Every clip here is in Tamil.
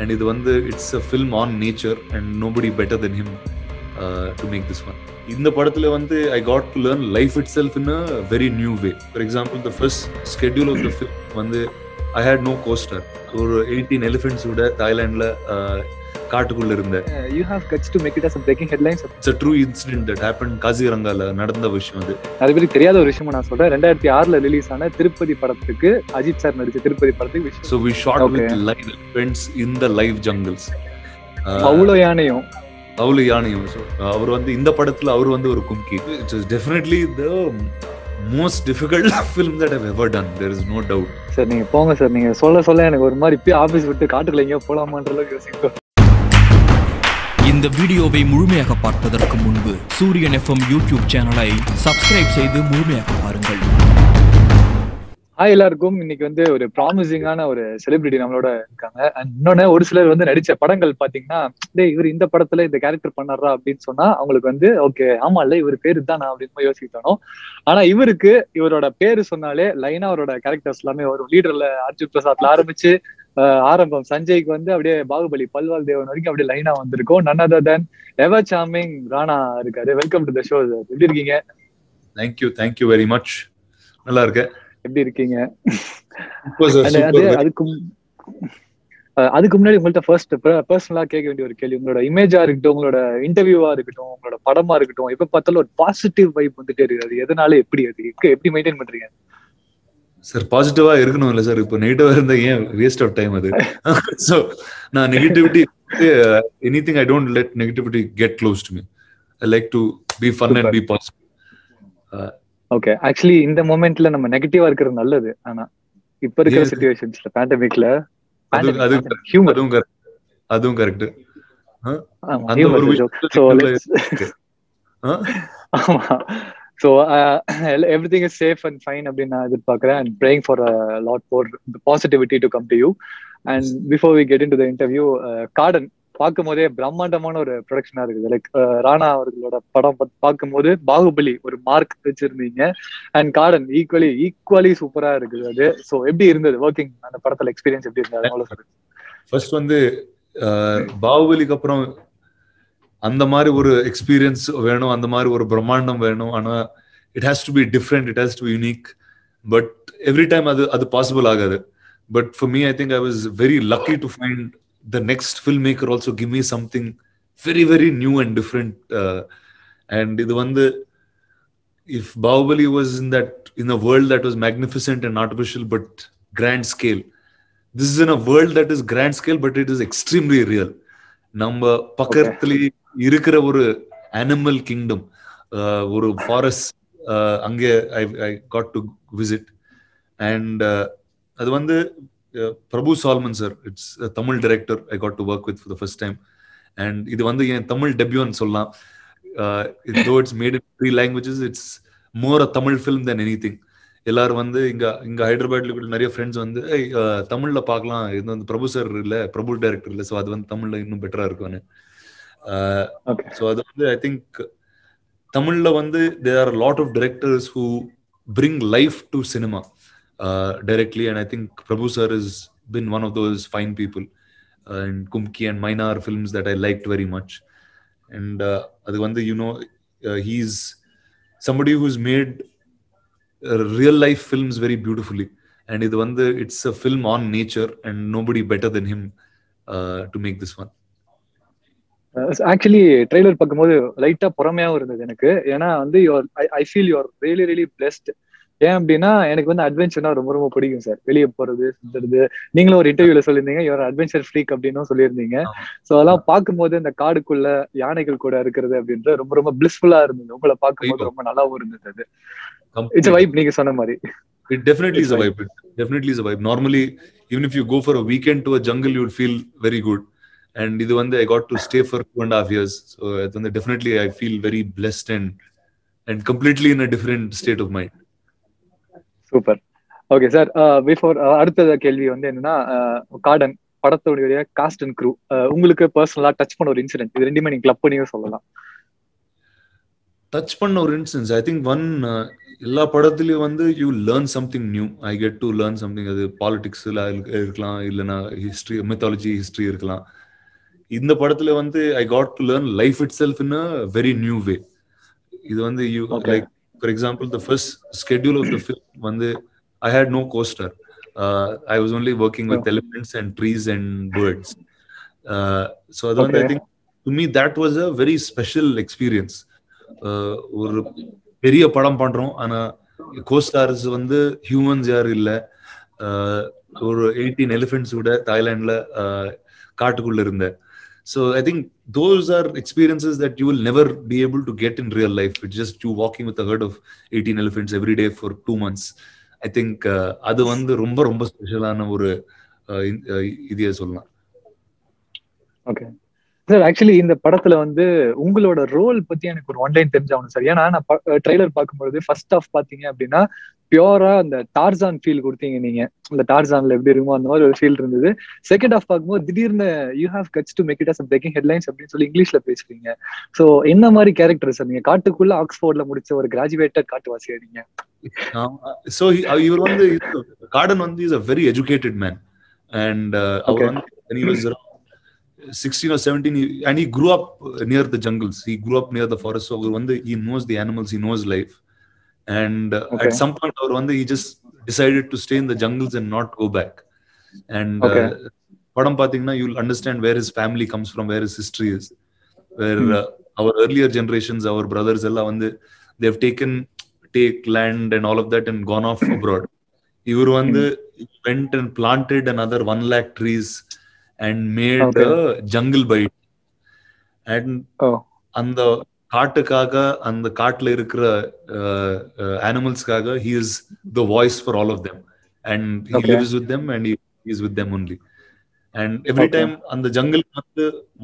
and இது வந்து it's a film on nature and nobody better than him to make this one. இந்த படத்துல வந்து I got to learn life itself in a very new way. For example, the first schedule of the film வந்து I had no co-star. ஒரு 18 elephants ஓட தாய்லாந்துல காட்டுக்குள்ள இருந்தேன். You have guts to make it as a breaking headlines. It's a true incident that happened காசிரங்கால நடந்த விஷயம் அது. அது பத்தி தெரியாத ஒரு விஷயம் நான் சொல்றேன். 2006ல ரிலீஸ் ஆன திருப்பதி படத்துக்கு அஜித் சார் நடிச்ச திருப்பதி படத்துக்கு So we shot with live elephants in the live jungles. அவ்வளோ யானையும் ஸோ அவர் வந்து இந்த படத்துல அவர் வந்து ஒரு கும்கி. It is definitely the most difficult film that I've ever done. There is no doubt. Sir நீங்க போங்க சார், நீங்க சொல்ல எனக்கு ஒரு மாதிரி இப்பயே ஆபீஸ் விட்டு காட்டுக்குள்ள எங்கேயோ போலாமான்ற அளவுக்கு யோசிக்கும். இந்த வீடியோவை முழுமையாக பார்ப்பதற்கு முன்பு சூரியன் எஃப்எம் யூடியூப் சேனலை சப்ஸ்கிரைப் செய்து முழுமையாக பாருங்கள். ஹாய் எல்லாருக்கும். இன்னைக்கு வந்து ஒரு ப்ராமிசிங்கான ஒரு செலிபிரிட்டி நம்மளோட இருக்காங்க. அண்ட் இன்னொன்னு ஒரு சிலர் வந்து நடிச்ச படங்கள் பாத்தீங்கன்னா, இவர் இந்த படத்துல இந்த கேரக்டர் பண்ணாரா அப்படின்னு சொன்னா அவங்களுக்கு வந்து ஓகே ஆமா இல்ல இவர் பேரு தானா அப்படின்னு யோசிக்கணும். ஆனா இவருக்கு இவரோட பேரு சொன்னாலே லைனா அவரோட கேரக்டர்ஸ் எல்லாமே வரும். லீடர்ல அர்ஜுன் பிரசாத்ல ஆரம்பிச்சு ஆரம்பம் சஞ்சய்க்கு வந்து அப்படியே பாகுபலி பல்வால் தேவன் வரைக்கும் அப்படியே லைனா வந்திருக்கும். நன் அதர் தென் எவர் சார்மிங் ராணா இருக்காரு. Welcome to the show. எப்படி இருக்கீங்க? Thank you very much. நல்லா இருக்கேன். எப்படி இருக்கீங்க? அதுக்கு முன்னாடி உங்கள்ட்ட ஃபர்ஸ்ட் பர்சனலா கேட்க வேண்டிய ஒரு கேள்வி, உங்களோட இமேஜா இருக்கட்டும், உங்களோட இன்டர்வியூவா இருக்கட்டும், உங்களோட படமா இருக்கட்டும், எப்ப பார்த்தாலும் ஒரு பாசிட்டிவ் வைப் வந்துட்டே இருக்கு. அது எதனால எப்படி எப்படி மெயின்டைன் பண்றீங்க சார்? பாசிட்டிவா இருக்கணும் இல்ல சார்? இப்போ நெகட்டிவா இருந்தா ஏன் வேஸ்ட் ஆஃப் டைம் அது? சோ நான் negativity anything I don't let negativity get close to me. I like to be fun and be positive. Okay, actually இந்த மொமெண்ட்ல நம்ம நெகட்டிவா இருக்கிறது நல்லது. ஆனா இப்ப இருக்கிற சிச்சுவேஷன்ஸ்ல பேண்டமிக்ல அதுவும் correct. So everything is safe and fine அப்படின்னு நான் எதிர்பார்க்கிறேன். and praying for a lot more positivity to come to you. and before we get into the interview, garden பார்க்கும் போதே பிரம்மாண்டமான ஒரு ப்ரொடக்ஷனா இருக்குது. லைக் ராணா அவர்களோட படம் பார்க்கும் போது பாகுபலி ஒரு மார்க் வச்சிருந்தீங்க, அண்ட் கார்டன் ஈக்குவலி சூப்பரா இருக்குது அது. ஸோ எப்படி இருந்தது ஒர்க்கிங் அந்த படத்துல? எக்ஸ்பீரியன்ஸ் எப்படி இருந்தது? ஃபர்ஸ்ட் வந்து பாகுபலிக்கு அப்புறம் அந்த மாதிரி ஒரு எக்ஸ்பீரியன்ஸ் வேணும், அந்த மாதிரி ஒரு பிரம்மாண்டம் வேணும். ஆனா it has to be different, it has to be unique. But every time அது பாசிபிள் ஆகாது. But for me I think I was very lucky to find the next filmmaker also give me something very very new and different. And idu vandu if Bahubali was in a world that was magnificent and artificial but grand scale, this is in a world that is grand scale but it is extremely real. Namba pakkathili irukra oru animal kingdom, oru forest ange I got to visit. And adu vandu Prabhu Solomon sir, it's a Tamil director I got to work with for the first time. And இது வந்து என் தமிழ் டெபியூ னு சொல்லலாம். Though it's made in 3 languages, it's more a Tamil film than anything. எல்லாரும் வந்து இங்க ஹைதராபாத்ல கூட நிறைய ஃப்ரெண்ட்ஸ் வந்து தமிழ்ல பார்க்கலாம், இது வந்து பிரபு சார் இல்ல, பிரபு டைரக்டர் இல்ல, ஸோ அது வந்து தமிழ்ல இன்னும் பெட்டரா இருக்கும்னு. ஸோ அது வந்து ஐ திங்க் தமிழ்ல வந்து there are a lot of directors who bring life to cinema directly, and I think Prabhu sir has been one of those fine people in Kumki and Mainar films that I liked very much. And adu vandu he's somebody who's made real life films very beautifully, and idu vandu it's a film on nature and nobody better than him to make this one. Actually trailer பார்க்கும்போது லைட்டா பொறாமையாவும் இருந்தது எனக்கு. ஏன்னா வந்து I feel you are really really blessed. ஏன் அப்படின்னா எனக்கு வந்து அட்வென்ச்சர்னா ரொம்ப ரொம்ப பிடிக்கும் சார். வெளியே போறது, சுத்துறது. நீங்களும் ஒரு இன்டர்வியூல சொல்லியிருந்தீங்க யூஆர் அட்வென்ச்சர் ஃப்ரீக் அப்படின்னு சொல்லியிருந்தீங்க. ஸோ அதெல்லாம் பார்க்கும்போது இந்த காடுக்குள்ள யானைகள் கூட இருக்கிறது அப்படின்ற ரொம்ப ரொம்ப பிளிஸ்ஃபுல்லா இருந்தது. உங்களை பார்க்கும்போது ரொம்ப நல்லாவும் இருந்தது. அது இட்ஸ் a vibe, நீங்க சொன்ன மாதிரி. It definitely is a vibe. It definitely is a vibe. Normally, even if you go for a weekend to a jungle, you would feel very good. And இது வந்து I got to stay for 2.5 years. So definitely I feel very blessed and completely in a different state of mind. Super. Okay sir, before அடுத்த கேள்வி வந்து என்னன்னா, கார்டன் படத்தோடைய காஸ்ட் அண்ட் க்ரூ உங்களுக்கு பர்சனலா டச் பண்ண ஒரு இன்சிடென்ட், இது ரெண்டுமே நீங்க கிளப் பண்ணியும் சொல்லலாம். டச் பண்ண ஒரு இன்சிடென்ட் ஐ திங்க் ஒன் எல்லா படத்துலயும் வந்து you learn something new. I get to learn something. அது பாலிடிக்ஸ்ல இருக்கலாம், இல்லைன்னா ஹிஸ்டரி, மெத்தாலஜி ஹிஸ்டரி இருக்கலாம். இந்த படத்துல வந்து I got to learn life itself in a very new way. இது வந்து you like for example the first schedule of the film வந்து I had no coaster. I was only working with elements and trees and birds. So I think to me that was a very special experience. ஒரு பெரிய படம் பண்றோம், ஆனா கோஸ்டார்ஸ் வந்து ஹியூமன்ஸ் யாரும் இல்ல. ஒரு 18 எலிஃபென்ட்ஸ் கூட தாய்லாந்துல காட்டுக்குள்ள இருந்த. So I think those are experiences that you will never be able to get in real life. It's just you walking with a herd of 18 elephants every day for 2 months. I think அது வந்து ரொம்ப ரொம்ப ஸ்பெஷலான ஒரு இதே சொல்லலாம். ஓகே சார், ஆக்சுவலி இந்த படத்துல வந்து உங்களோட ரோல் பத்தி எனக்கு ஒரு ஒன்லைன் தெரிஞ்சாகணும் சார். ஏன்னா நான் ட்ரெய்லர் பார்க்கும்போது ஃபர்ஸ்ட் ஆஃப் பாத்தீங்க அப்படின்னா பியூரா அந்த டார்சான் ஃபீல் கொடுத்தீங்க. நீங்க இந்த டார்சான்ல எப்படி இருக்குமோ அந்த மாதிரி ஒரு ஃபீல் இருந்தது. செகண்ட் ஆஃப் பார்க்கும்போது திடீர்னு you have guts to make it as breaking headlines அப்படின்னு சொல்லி இங்கிலீஷ்ல பேசுறீங்க. ஸோ என்ன மாதிரி கேரக்டர் சார் நீங்க? காட்டுக்குள்ள ஆக்ஸ்போர்ட்ல முடிச்ச ஒரு கிராஜுவேட்டட் காட்டுவாசியா நீங்க? So இவர் வந்து கார்டன் வந்து is a very educated man and அவர் வந்து when he was around 16 or 17 and he grew up near the jungles, he grew up near the forest. So அவர் வந்து he knows the animals, he knows life and at some point அவர் வந்து he just decided to stay in the jungles and not go back. And படம் பாத்தீங்கன்னா you'll understand where his family comes from, where his history is, where our earlier generations, our brothers எல்லாம் வந்து they've take land and all of that and gone off abroad. Ivar vandu went and planted another 1 lakh trees and made a jungle by it. And and the kaatukaga and the kaatla irukra animals kaga he is the voice for all of them and he lives with them and he is with them only. And every time on the jungle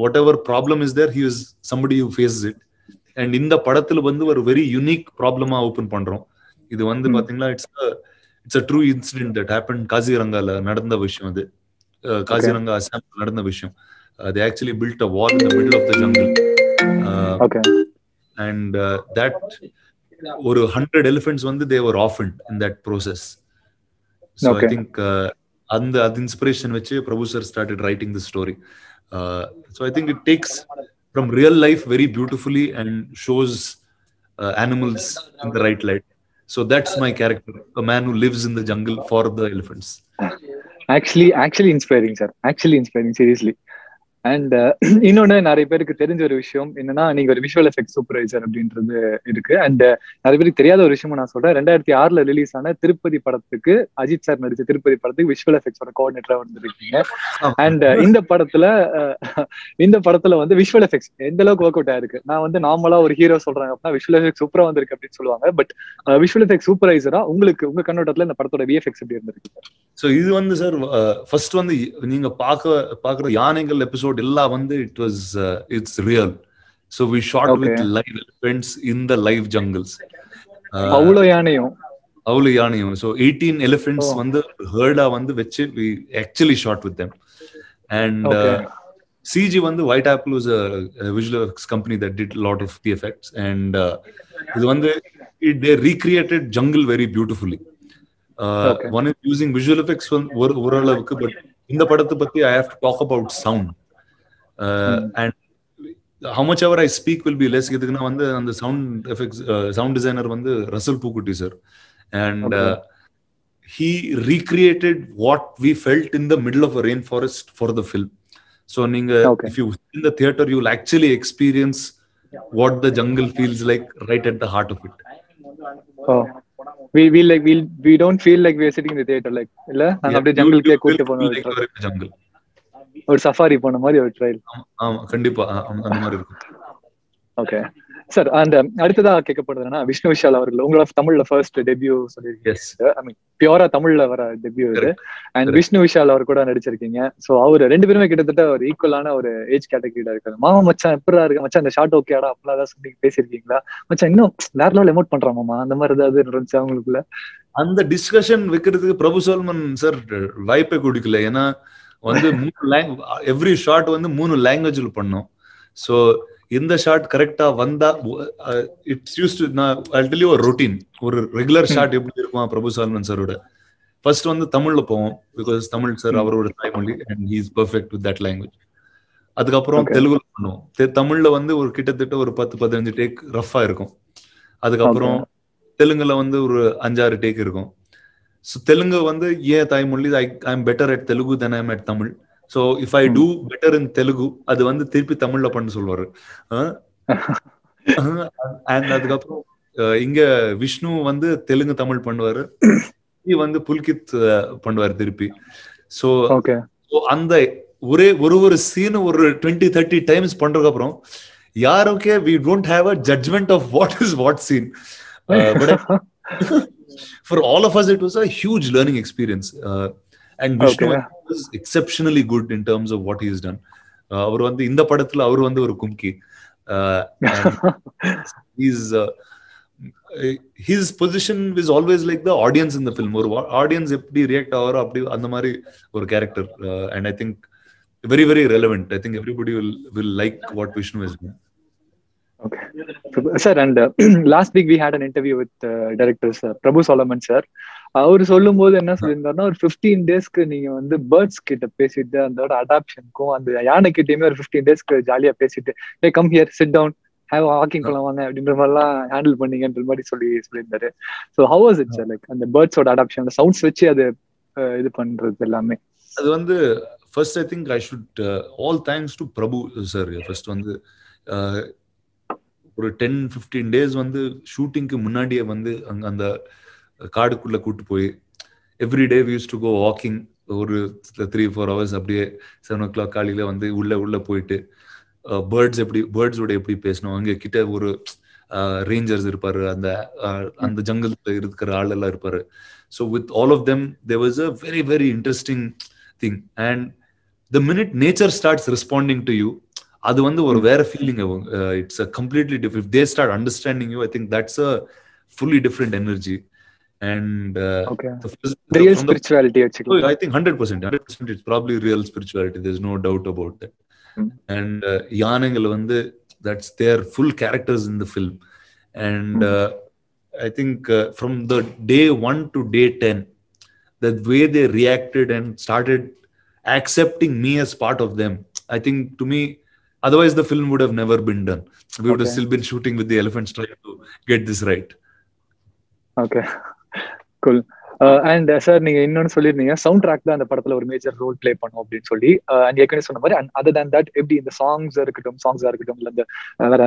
whatever problem is there, he is somebody who faces it. And இந்த படத்துல வந்து ஒரு வெரி யூனிக் ப்ராப்ளமா ஓபன் பண்றோம். இது வந்து பாத்தீங்கன்னா it's a true incident that happened காசிரங்கால நடந்த விஷயம். அது காசிரங்கா அசாம்ல நடந்த விஷயம். They actually built a wall in the middle of the jungle. And that ஒரு 100 elephants வந்து they were orphaned in that process. So I think அந்த inspiration வச்சு பிரபு sir started writing the story. So I think it takes from real life very beautifully and shows animals in the right light. So that's my character, a man who lives in the jungle for the elephants. Actually inspiring sir, actually inspiring seriously. And இன்னொன்னு நிறைய பேருக்கு தெரிஞ்ச ஒரு விஷயம் என்னன்னா, நீங்க ஒரு விஷுவல் எஃபெக்ட் சூப்பர்வைசர் அப்படின்றது இருக்கு. அண்ட் நிறைய பேருக்கு தெரியாத ஒரு விஷயமும் நான் சொல்றேன். 2006 ரிலீஸ் ஆன திருப்பதி படத்துக்கு அஜித் சார் நடிச்ச திருப்பதி படத்துக்கு விஷுவல் எஃபெக்ட்ஸோட கோஆர்டினேட்டரா வந்துருக்கீங்க. அண்ட் இந்த படத்துல வந்து விஷுவல் எஃபெக்ட்ஸ் எந்த அளவுக்கு ஒர்க் அவுட் ஆயிருக்கு? நான் வந்து நார்மலா ஒரு ஹீரோ சொல்றாங்க அப்படின்னா விஷுவல் எஃபெக்ட் சூப்பரா வந்திருக்கு அப்படின்னு சொல்லுவாங்க. பட் விஷுவல் எஃபெக்ட் சூப்பர்வைசரா உங்களுக்கு உங்க கண்ணோட்டத்துல இந்த படத்தோட விஎஃப்எக்ஸ் எப்படி இருந்திருக்கு? ஸோ இது வந்து சார் ஃபர்ஸ்ட் வந்து நீங்க பாக்குற யானைகள் எபிசோட் எல்லாம் வந்து it's real. So we shot with live elephants in the live jungles. அவ்வளவு யானையும். So 18 elephants வந்து ஹர்டா வந்து வெச்சு we actually shot with them. And CG வந்து White Apple was a visual effects company that did a lot of the effects. And இது வந்து they recreated jungle very beautifully. One is using visual effects ஓரளவுக்கு. பட் இந்த படத்தை பத்தி I have to talk about sound. And how much ever I speak will be less. இதுக்குன்னா வந்து அந்த sound effects sound designer வந்து Russell Pookutty sir. And he recreated what we felt in the middle of a rainforest for the film. So நீங்க if you in the theater you will actually experience what the jungle feels like right at the heart of it. We don't feel like we are sitting in the theater, like இல்ல நாங்க அப்படியே ஜங்கிள்க்கே கூட்டி போனோம். ஜங்கிள் ஒரு சஃபாரி போன மாதிரி ஒரு ட்ரையல். ஆமா கண்டிப்பா அந்த மாதிரி இருக்கும். ஓகே சார், அந்த அடுத்ததா கேட்கப்படுறதுன்னா விஷ்ணு விஷால் அவர்கள் உங்களோட தமிழ்ல ஃபர்ஸ்ட் டெபியூ சொல்லிருக்கீங்க. ஐ மீன் பியூரா தமிழ்ல வர டெபியூ இது. அண்ட் விஷ்ணு விஷால் அவர் கூட நடிச்சிருக்கீங்க. சோ அவரு ரெண்டு பேருமே கிட்டத்தட்ட ஒரு ஈக்குவலான ஒரு ஏஜ் கேட்டகரியில இருக்காரு. மாமா மச்சான் எப்படா இருக்கு மச்சான், அந்த ஷார்ட் ஓகேடா அப்படிலாம் ஏதாவது சொல்லி பேசியிருக்கீங்களா? மச்சான் இன்னும் வேற லெவல் எமோட் பண்றான் மாமா, அந்த மாதிரி ஏதாவது இருந்துச்சு அவங்களுக்குள்ள? அந்த டிஸ்கஷன் வைக்கிறதுக்கு பிரபு சோல்மன் சார் வாய்ப்பே கொடுக்கல. ஏன்னா வந்து எவ்ரி ஷார்ட் வந்து 3 லாங்குவேஜ்ல பண்ணோம். ஸோ இந்த ஷாட் கரெக்டா வந்தா it's used to I'll tell you a routine. ஒரு ரெகுலர் ஷாட் எப்படி இருக்கும் பிரபு சாலமன் சாரோட. ஃபர்ஸ்ட் வந்து தமிழ்ல போவோம், பிகாஸ் தமிழ் சார் அவரோட தாய்மொழி and he is perfect with that language. அதுக்கப்புறம் தெலுங்குல பண்ணுவோம். தமிழ்ல வந்து ஒரு கிட்டத்தட்ட ஒரு 10-15 டேக் ரஃபா இருக்கும். அதுக்கப்புறம் தெலுங்குல வந்து ஒரு 5-6 டேக் இருக்கும். ஸோ தெலுங்கு வந்து ஏன் தாய்மொழி, I am better at Telugu then I am at Tamil. So if I do better in Telugu, அது வந்து திருப்பி தமிழ்ல பண்ண சொல்லுவாரு. அண்ட் அதுக்கப்புறம் இங்க விஷ்ணு வந்து தெலுங்கு தமிழ் பண்ணுவாரு, வந்து புல்கித் பண்ணுவாரு திருப்பி. ஸோ அந்த ஒரு சீன் ஒரு 20-30 டைம்ஸ் பண்றதுக்கு அப்புறம் யாரோக்கே we don't have a judgment of what is what scene, but for all of us it was a huge learning experience, and Vishnu was exceptionally good in terms of what he has done. அவர் வந்து இந்த படத்துல அவர் வந்து ஒரு கும்கி. his position is always like the audience in the film. ஒரு audience எப்படி ரியாக்ட் ஆவாரோ அப்படி அந்த மாதிரி ஒரு character, and I think very very relevant. I think everybody will like what Vishnu is doing. Okay sir, and last week we had an interview with director Prabhu Solomon sir. அவர் சொல்லும்போது என்ன சொல்லியிருந்தாருன்னா, ஒரு 15 டேஸ்க்கு நீங்க வந்து பேர்ட்ஸ் கிட்ட பேசிட்டு அதோட அடாப்ஷனுக்கும் அந்த யானை கிட்டயுமே ஒரு 15 டேஸ்க்கு ஜாலியா பேசிட்டு hey come here sit down have walking போலாம் வாங்க அப்படின்ற மாதிரிலாம் ஹேண்டில் பண்ணீங்கன்ற மாதிரி சொல்லியிருந்தாரு. So how was it sir, like அந்த பேர்ட்ஸோட அடாப்ஷன் சவுண்ட்ஸ் வச்சு அது இது பண்றது எல்லாமே? அது வந்து first I think I should all thanks to Prabhu sir. First வந்து ஒரு 10-15 days வந்து ஷூட்டிங்க்கு முன்னாடியே வந்து அங்க அந்த காடுக்குள்ள கூட்டு போய் every day we used to go walking ஒரு 3-4 hours அப்படியே 7 o'clock காலையில வந்து உள்ள போயிட்டு பேர்ட்ஸோட எப்படி பேசணும், அங்க கிட்ட ஒரு ரேஞ்சர்ஸ் இருப்பாரு, அந்த ஜங்கல்ல இருக்கிற ஆள் எல்லாம் இருப்பாரு. So with all of them there was a very very interesting thing, and the minute nature starts responding to you, அது வந்து ஒரு வேற ஃபீலிங் ஆகும். It's a completely different, if they start understanding you, I think that's a fully different energy. And the real spirituality actually, I think 100% it's probably real spirituality, there's no doubt about that. And யானைகள் வந்து that's their full characters in the film, and I think from the day 1 to day 10, the way they reacted and started accepting me as part of them, I think to me, otherwise the film would have never been done. We would have still been shooting with the elephants trying to get this right. Okay, cool. And sir நீங்க இன்னொன்னு சொல்லிருந்தீங்க, சவுண்ட் ட்ராக் தான் அந்த படத்துல ஒரு மேஜர் ரோல் பிளே பண்ணும் அப்படின்னு சொல்லி. அண்ட் ஏற்கனவே சொன்ன மாதிரி அதர் தேன் தட் எப்படி இந்த சாங்ஸா இருக்கட்டும் இல்ல இந்த வேற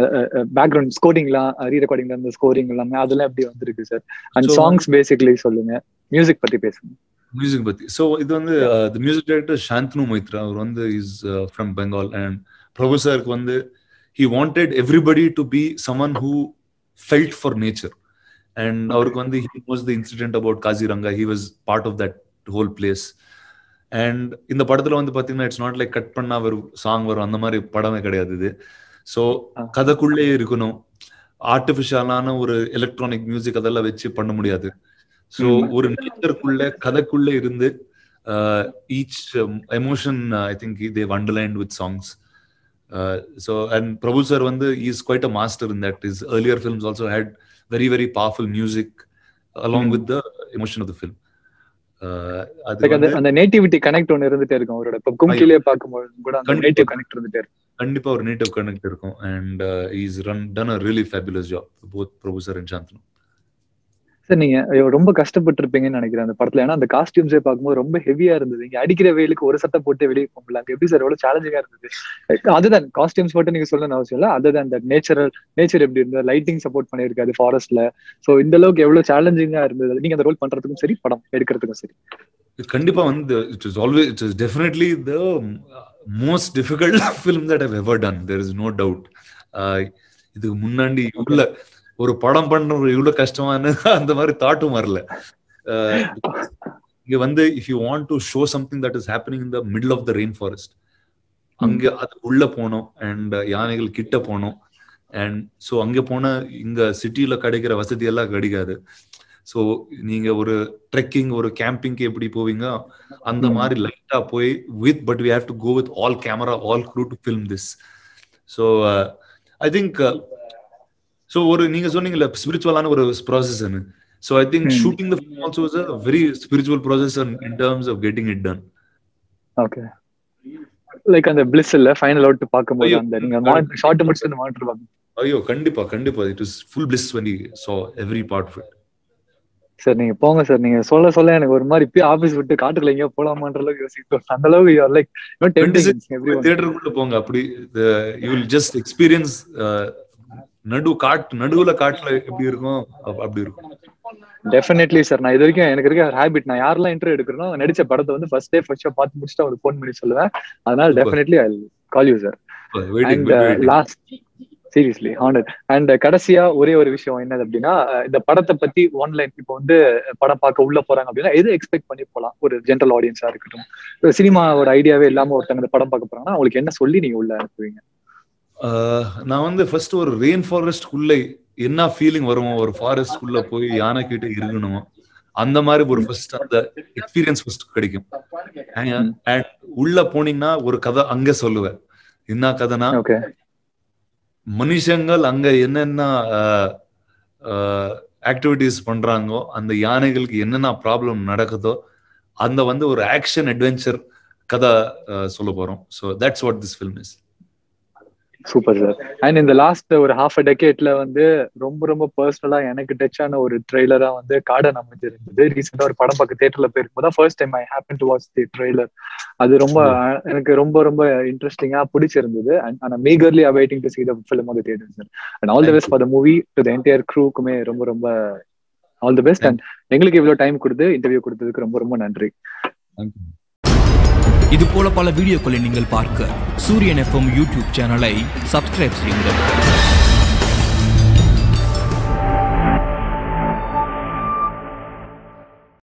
பேக்ரவுண்ட் ஸ்கோரிங்லாம் ரீரெக்கார்டிங்ல இந்த ஸ்கோரிங் எல்லாமே அதெல்லாம் எப்படி வந்திருக்கு சார்? அண்ட் சாங்ஸ் பேசிக்கலி சொல்லுங்க, மியூசிக் பத்தி பேசுங்க. மியூசிக் பத்தி ஸோ இது வந்து the music director Shantanu Moitra, அவர் வந்து is from Bengal. And Prabhu சாருக்கு வந்து he wanted everybody to be someone who felt for nature. And அவருக்கு வந்து he knows the incident about Kaziranga, he was part of that whole place. And இந்த படத்துல வந்து பாத்தீங்கன்னா இட்ஸ் நாட் லைக் கட் பண்ணா வரும் சாங் வரும் அந்த மாதிரி படமே கிடையாது இது. ஸோ கதைக்குள்ளே இருக்கணும், ஆர்டிஃபிஷியலான ஒரு எலக்ட்ரானிக் மியூசிக் அதெல்லாம் வச்சு பண்ண முடியாது. ஸோ ஒரு நேச்சருக்குள்ள கதைக்குள்ளே இருந்து each emotion I think they've underlined with songs. So and Prabhu sir வந்து he is quite a master in that. His earlier films also had very very powerful music along with the emotion of the film. அந்த நேட்டிவிட்டி கனெக்ட் ஒன்னு இருந்துட்டே இருக்கும் அவரோட. இப்ப கும்கிலே பாக்கும்போது கூட அந்த நேட்டிவ் கனெக்ட் இருந்துட்டே இருக்கும். கண்டிப்பா ஒரு நேட்டிவ் கனெக்ட் இருக்கும். And he's done a really fabulous job, both Prabhu sir and Shantanu. Sir நீங்க ரொம்ப கஷ்டப்பட்டு இருப்பீங்கன்னு நினைக்கிறேன் அந்த படத்துல. ஏன்னா அந்த காஸ்டியூம்ஸே பார்க்கும்போது ரொம்ப ஹெவியா இருந்தது. இங்க அடிக்கிற வெயிலுக்கு ஒரு சட்டை போட்டு வெளியே போகல. எப்படி சார் எவ்வளவு சேலஞ்சிங்கா இருந்தது? அதுதான் காஸ்டியூம்ஸ் மட்டும் நீங்க சொல்லணும்னு அவசியம் இல்லை, அதுதான் அந்த நேச்சர் எப்படி இருந்தது, லைட்டிங் சப்போர்ட் பண்ணிருக்காது ஃபாரஸ்ட்ல. சோ இந்த அளவுக்கு எவ்வளவு சேலஞ்சிங்கா இருந்தது நீங்க அந்த ரோல் பண்றதுக்கும் சரி படம் எடுக்கிறதுக்கும் சரி? கண்டிப்பா வந்து it is definitely the most difficult film that I've ever done. There is no doubt. இதுக்கு முன்னாடி உள்ள ஒரு படம் பண்ற இவ்வளவு கஷ்டமான அந்த மாதிரி தாட்டும் வரல. இங்க வந்து if you want to show something that is happening in the middle of the rainforest, அங்க அது உள்ள போனோம் அண்ட் யானைகள் கிட்ட போனோம். அண்ட் ஸோ அங்க போனா இங்க சிட்டியில கிடைக்கிற வசதி எல்லாம் கிடைக்காது. ஸோ நீங்க ஒரு ட்ரெக்கிங் ஒரு கேம்பிங்க்கு எப்படி போவீங்க அந்த மாதிரி லைட்டா போய் but we have to go with all camera all crew to film this. So I think so ஒரு நீங்க சொன்னீங்கல்ல ஸ்பிரிச்சுவலான ஒரு ப்ராசஸ்ன்னு. So I think shooting the film also is a very spiritual process in terms of getting it done. Okay, like அந்த பிளிஸ் இல்ல ஃபைனல் அவுட் பாக்கும்போது அந்த நீங்க ஷார்ட் முடிச்சு அந்த மானிட்டர் பாக்க. ஐயோ கண்டிப்பா கண்டிப்பா, it was full bliss when we saw every part of it. Sir நீங்க போங்க சார், நீங்க சொல்ல எனக்கு ஒரு மாதிரி இப்பயே ஆபீஸ் விட்டு காட்டுக்குள்ள எங்கேயோ போலாமான்ற அளவுக்கு யோசிக்கிறோம். அந்த அளவுக்கு யூ ஆர் லைக் தியேட்டருக்குள்ள போங்க, அப்படி யூ வில் ஜஸ்ட் எக்ஸ்பீரியன்ஸ். நடுவுல காட்டுல எப்படி இருக்கும் அப்படி இருக்கும். Definitely sir. நான் இது வரைக்கும் எனக்கு இருக்க ஹேபிட், நான் யாரெல்லாம் இன்டர்வியூ எடுக்கிறனோ நடிச்ச படத்தை வந்து ஃபர்ஸ்ட் டே ஃபர்ஸ்ட் ஷோ பார்த்து முடிச்சுட்டு அவருக்கு ஃபோன் பண்ணி சொல்லுவேன். அதனால definitely I will call you sir. And last seriously honoured. And கடைசியா ஒரே ஒரு விஷயம் என்னது அப்படின்னா, இந்த படத்தை பத்தி ஒன்லைன் இப்போ வந்து படம் பார்க்க உள்ள போறாங்க அப்படின்னா எது எக்ஸ்பெக்ட் பண்ணி போலாம்? ஒரு ஜென்ரல் ஆடியன்ஸா இருக்கட்டும், சினிமாவோட ஐடியாவே இல்லாம ஒருத்தங்க இந்த படம் பார்க்க போறாங்கன்னா அவங்களுக்கு என்ன சொல்லி நீங்க உள்ள அனுப்புவீங்க? நான் வந்து ஃபர்ஸ்ட் ஒரு ரெயின் ஃபாரஸ்ட்குள்ள என்ன ஃபீலிங் வருமோ, ஒரு ஃபாரஸ்ட்குள்ள போய் யானை கிட்ட இருக்கணுமோ, அந்த மாதிரி ஒரு ஃபர்ஸ்ட் அந்த எக்ஸ்பீரியன்ஸ் ஃபர்ஸ்ட் கிடைக்கும். அண்ட் உள்ள போனீங்கன்னா ஒரு கதை அங்க சொல்லுவேன். என்ன கதைனா, மனுஷங்கள் அங்க என்னென்ன ஆக்டிவிட்டிஸ் பண்றாங்கோ, அந்த யானைகளுக்கு என்னென்ன ப்ராப்ளம் நடக்குதோ, அந்த வந்து ஒரு ஆக்ஷன் அட்வென்ச்சர் கதை சொல்ல போறோம். So that's what this film is. Super sir. And இந்த லாஸ்ட் ஒரு ஹாஃப் அ டெக்கேட்ல வந்து ரொம்ப ரொம்ப பர்சனலா எனக்கு டச் ஆன ஒரு ட்ரெய்லரா வந்து கார்டன் அமைஞ்சிருந்தது. ரீசெண்டா ஒரு படம் பார்க்க தியேட்டர்ல போயிருக்கும் போது first time I happen to watch the trailer. அது ரொம்ப எனக்கு ரொம்ப ரொம்ப இன்ட்ரெஸ்டிங்கா பிடிச்சிருந்தது. And I am eagerly awaiting to see the film on the theater sir. And all the best for the movie to the entire crew-க்குமே ரொம்ப ரொம்ப all the best. And எங்களுக்கு இவ்வளவு டைம் கொடுத்து இன்டர்வியூ கொடுத்ததுக்கு ரொம்ப ரொம்ப நன்றி. Thank you. இது போல பல வீடியோக்களை நீங்கள் பார்க்க சூரியன் எஃப்எம் யூடியூப் சேனலை சப்ஸ்கிரைப் செய்யுங்கள்.